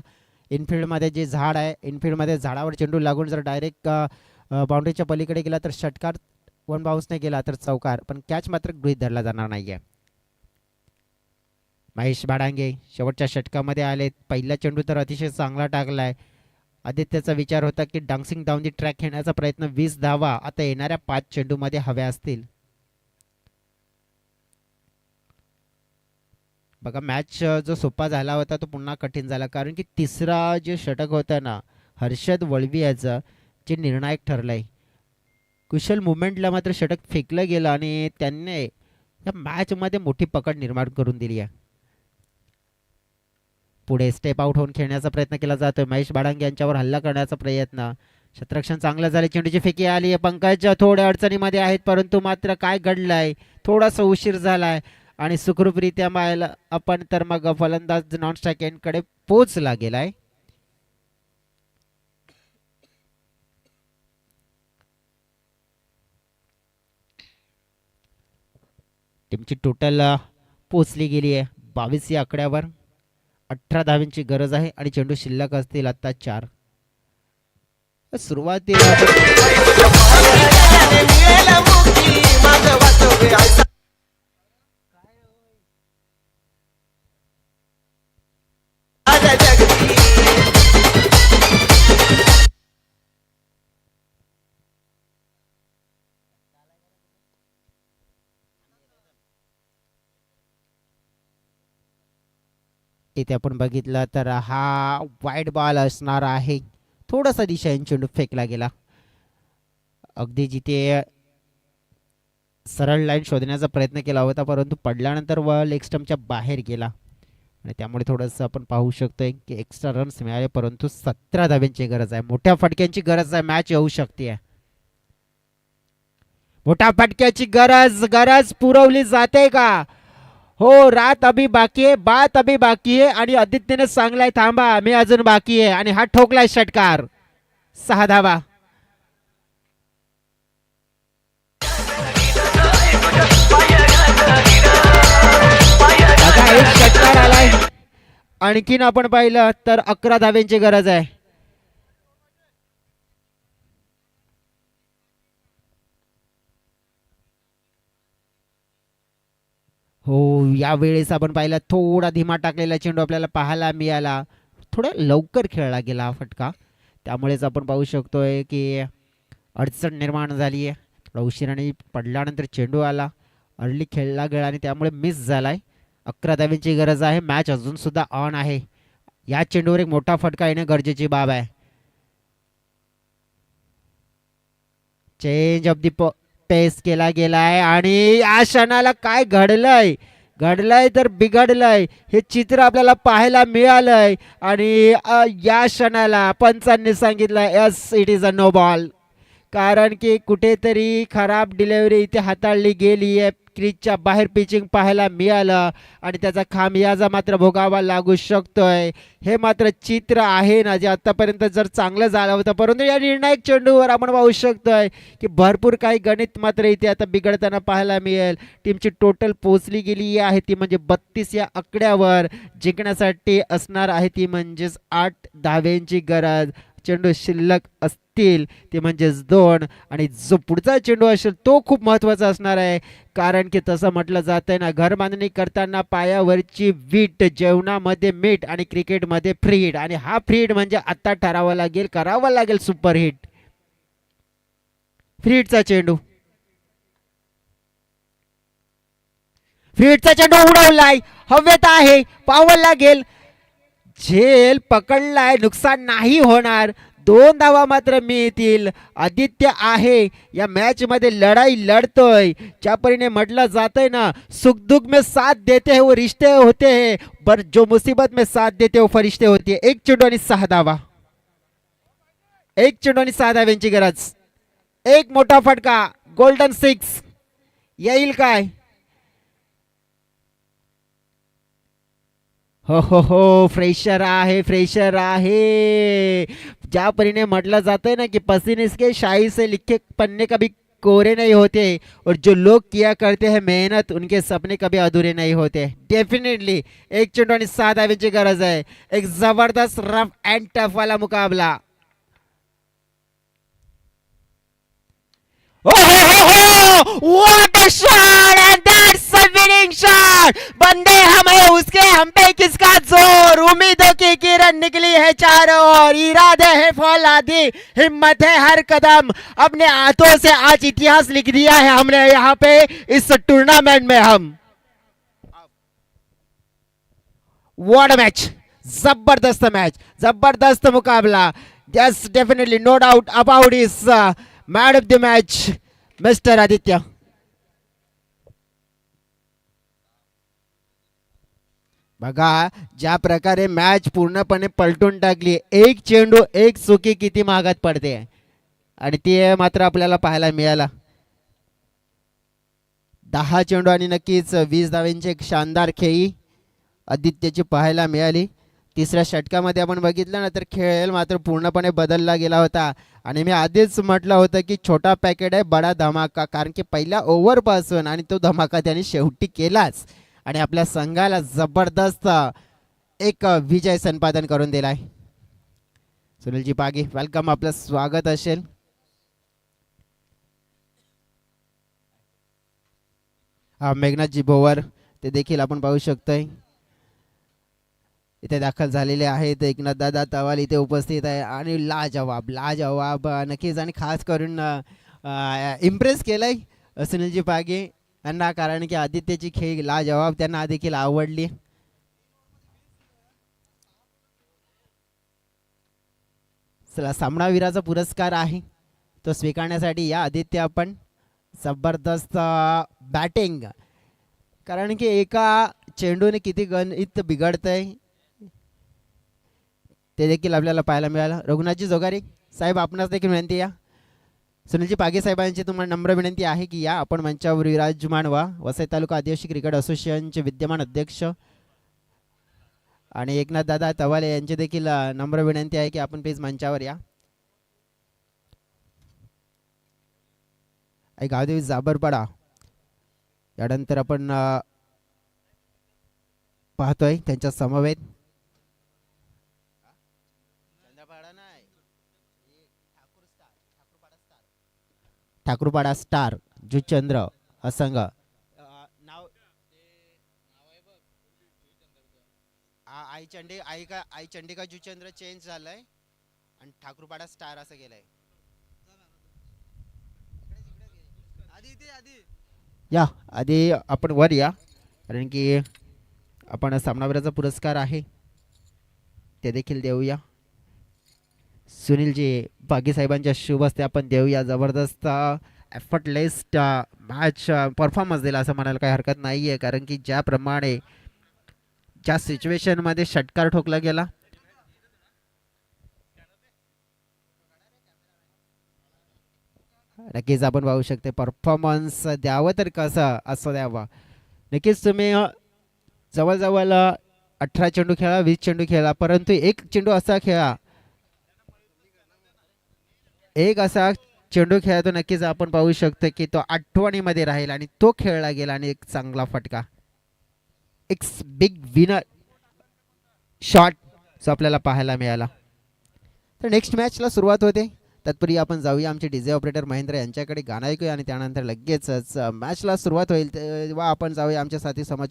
इनफिल्डमध्ये जे झाड आहे इनफिल्डमध्ये झाडावर चेंडू लागून जर डायरेक्ट बाउंड्रीच्या पलीकडे गेला तर षटकार, 1 बाउन्सने गेला तर चौकार, पण कॅच मात्र गृहीत धरला जाणार नाही आहे. महेश भाडांगे शेवटच्या षटकामध्ये आले. पहिला चेंडू तर अतिशय चांगला टाकलाय. आदित्यचा विचार होता की डान्सिंग डाऊन दी ट्रॅक खेळण्याचा प्रयत्न. 20 धावा आता येणाऱ्या 5 चेंडूमध्ये हव्या असतील. बघा मॅच जो सोपा झाला होता तो पुन्हा कठीण झाला कारण की तिसरा जे षटक होता ना हर्षद वळवी याचं जे निर्णायक ठरलंय. कुशल मुवमेंटला मात्र षटक फेकलं गेलं आणि त्यांनी या मॅचमध्ये मोठी पकड निर्माण करून दिली आहे. पुढे स्टेप आउट होऊन खेळण्याचा प्रयत्न केला जातोय. महेश भाडांगे यांच्यावर हल्ला करण्याचा प्रयत्न. क्षेत्ररक्षण चांगलं झाले. चेंडूची फेकी आली आहे. पंकज थोड्या अडचणीमध्ये आहेत परंतु मात्र काय घडलंय थोडासा उशीर झालाय आणि सुखरूपरित्या मायला आपण तर मग फलंदाज नॉन स्ट्राईक एंडकडे पोहोचला गेलाय. टीमची टोटल पोचली गेली आहे 22 या आकड्यावर. 18 धावांची गरज आहे आणि चेंडू शिल्लक असतील आता 4. सुरुवातीला इथे आपण बघितलं तर हा वाईड बॉल असणार आहे. थोडासा दिशेने चेंडू फेकला गेला. अगदी जिथे सरळ लाईन शोधण्याचा प्रयत्न केला होता परंतु पडल्यानंतर लेग स्टंपच्या बाहेर गेला आणि त्यामुळे थोडंसं आपण पाहू शकतोय की एक्स्ट्रा रन्स मिळाले परंतु 17 धाव्यांची गरज आहे. मोठ्या फटक्यांची गरज आहे. मॅच येऊ शकते. मोठ्या फटक्याची गरज पुरवली जाते का? हो, रात अभी बाकी आहे, बात अभी बाकी आहे आणि आदित्यने सांगलाय थांबा मी अजून बाकी आहे आणि हा ठोकलाय षटकार. 6 धावा. आता एक षटकार आलाय. आणखीन आपण पाहिलं तर 11 धाव्यांची गरज आहे. हो, यावेळेस आपण पाहिलं थोडा धीमा टाकलेला चेंडू आपल्याला पाहायला मिळाला. थोडा लवकर खेळला गेला हा फटका, त्यामुळेच आपण पाहू शकतोय की अडचण निर्माण झाली आहे. थोडा उशिराने पडल्यानंतर चेंडू आला, अर्ली खेळला गेला आणि त्यामुळे मिस झालाय. 11 धाव्यांची गरज आहे. मॅच अजून सुद्धा ऑन आहे. या चेंडूवर एक मोठा फटका येणे गरजेची बाब आहे. चेंज ऑफ दी पेस केला गेलाय आणि या क्षणाला काय घडलंय तर बिघडलंय हे चित्र आपल्याला पाहायला मिळालंय आणि या क्षणाला पंचांनी सांगितलं yes it is a no ball. कारण की कुठेतरी खराब डिलेवरी इथे हाताळली गेली आहे. क्रीजच्या बाहेर पिचिंग पाहायला मिळालं आणि त्याचा खामियाजा मात्र भोगावा लागू शकतोय. हे मात्र चित्र आहे ना जे आतापर्यंत जर चांगलं झालं होतं, परंतु या निर्णायक चेंडूवर आपण पाहू शकतोय की भरपूर काही गणित मात्र इथे आता बिघडताना पाहायला मिळेल. टीमची टोटल पोचली गेली आहे ती म्हणजे 32 या आकड्यावर. जिंकण्यासाठी असणार आहे ती म्हणजेच 8 धाव्यांची गरज. चेंडू शिल्लक असतील ते म्हणजेच 2 आणि जो पुढचा चेंडू असेल तो खूप महत्त्वाचा असणार आहे. कारण की तसं म्हटलं जात आहे ना, घर बांधणी करताना पायावरची वीट, जेवणामध्ये मीठ आणि क्रिकेटमध्ये फ्री हिट. आणि हा फ्री हिट म्हणजे आता ठरावा लागेल, करावा लागेल सुपर हिट. फ्री हिटचा चेंडू, फ्री हिटचा चेंडू उडवलाय, हवेत आहे, पाहावं लागेल. झेल पकडलाय, नुकसान नाही होणार. 2 धावा मात्र मिळतील. आदित्य आहे या मॅच मध्ये लढाई लढतोय. ज्या परीने म्हटलं जातंय ना, सुख दुख में साथ देते हैं वो रिश्ते होते हैं, पर जो मुसीबत में साथ देते वो फरिश्ते होते हैं. 1 चेंडू आणि 6 धावा. 1 चेंडू आणि 6 धाव्यांची गरज. एक मोठा फटका, गोल्डन 6 येईल काय? हो हो हो, फ्रेशर आहे, फ्रेशर आहे. ज्या परीने म्हटलं जातं ना कि पसीने के शाही से लिखे पन्ने कभी कोरे नहीं होते और जो लोग किया करते हैं मेहनत उनके सपने कभी अधूरे नहीं होते. डेफिनेटली 1 चेंडू आणि 6 धाव्यांची गरज आहे. एक जबरदस्त रफ अँड टफ वाला मुकाबला. Oh, oh, oh, oh! What a shot! And that's a winning shot! बंदे हमें उसके हम पे किसका जोर. उम्मीदों की किरण निकली है चारों ओर. इरादे है फौलादी, हिम्मत है हर कदम. अपने हाथों से आज इतिहास लिख दिया है हमने यहाँ पे इस टूर्नामेंट में. हम व्हाट अ मैच, जबरदस्त मैच, जबरदस्त मुकाबला. Yes, definitely no doubt about इस man of the match mister Aditya. बघा ज्या प्रकारे मॅच पूर्णपणे पलटून टाकली. 1 चेंडू 1 चुकी किती महागात पडते आणि ती मात्र आपल्याला पाहायला मिळाला. 10 चेंडू आणि नक्कीच 20 धाव्यांची एक शानदार खेळी आदित्यची पाहायला मिळाली. तिसऱ्या षटकामध्ये आपण बघितलं ना तर खेळ मात्र पूर्णपणे बदलला गेला होता. आणि मी आधीच म्हटलं होतं की छोटा पॅकेट आहे बडा धमाका. कारण की पहिल्या ओव्हरपासून आणि तो धमाका त्याने शेवटी केलाच आणि आपल्या संघाला जबरदस्त एक विजय संपादन करून दिलाय. सुनीलजी पागे, वेलकम, आपलं स्वागत असेल. मेघनाथजी भोवर ते देखील आपण पाहू शकतोय इथे दाखल झालेले आहेत. एकनाथ दादा तवाल इथे उपस्थित आहे आणि लाजवाब लाजवाब नक्कीच आणि खास करून इम्प्रेस केलंय सुनीलजी पागे यांना. कारण की आदित्यची खेळ लाजवाब त्यांना देखील आवडली. चला, सामनावीराचा पुरस्कार आहे तो स्वीकारण्यासाठी या आदित्य आपण. जबरदस्त बॅटिंग, कारण की एका चेंडूने किती गणित बिघडतंय ते देखील आपल्याला पाहायला मिळालं. रघुनाथजी जोगारे साहेब, आपणास देखील विनंती या. सुनीलजी पागे साहेबांची तुम्हाला नम्र विनंती आहे की या आपण मंचावर विराजमान व्हा. वसई तालुका आदिवासी क्रिकेट असोसिएशनचे विद्यमान अध्यक्ष आणि एकनाथ दादा तवाले यांची देखील नम्र विनंती आहे की आपण प्लीज मंचावर या. गावदेवी जाबरपाडा यानंतर आपण पाहतोय त्यांच्या समवेत ठाकूरपाडा स्टार जुचंद्र असंग नाव आई चंडिका जुचंद्र चेंज झालंय आणि ठाकूरपाडा स्टार असं गेलंय. या आधी आपण वर या, कारण की आपण सामनावीराचा पुरस्कार आहे ते देखील देऊया. सुनीलजी पागे साहेबांच्या शुभ हस्ते आपण देऊया. जबरदस्त एफर्टलेस मॅच परफॉर्मन्स दिला असं म्हणायला काही हरकत नाही आहे. कारण की ज्याप्रमाणे ज्या सिच्युएशनमध्ये षटकार ठोकला गेला नक्कीच आपण पाहू शकते परफॉर्मन्स द्यावं तर कसं असं द्यावं. नक्कीच तुम्ही जवळजवळ 18 चेंडू खेळा, 20 चेंडू खेळा, परंतु एक चेंडू असा खेळा, एक असा चेंडू खेळा तो नक्कीच आपण पाहू शकतो की तो आठवणीमध्ये राहील आणि तो खेळला गेला आणि एक चांगला फटका, एक बिग विनर शॉट जो आपल्याला पाहायला मिळाला. तर नेक्स्ट मॅचला सुरुवात होते. तत्पूर्वी आपण जाऊया आमचे डीजे ऑपरेटर महेंद्र यांच्याकडे गाणं ऐकूया आणि त्यानंतर लगेचच मॅचला सुरुवात होईल तेव्हा आपण जाऊया आमच्या साथी समाज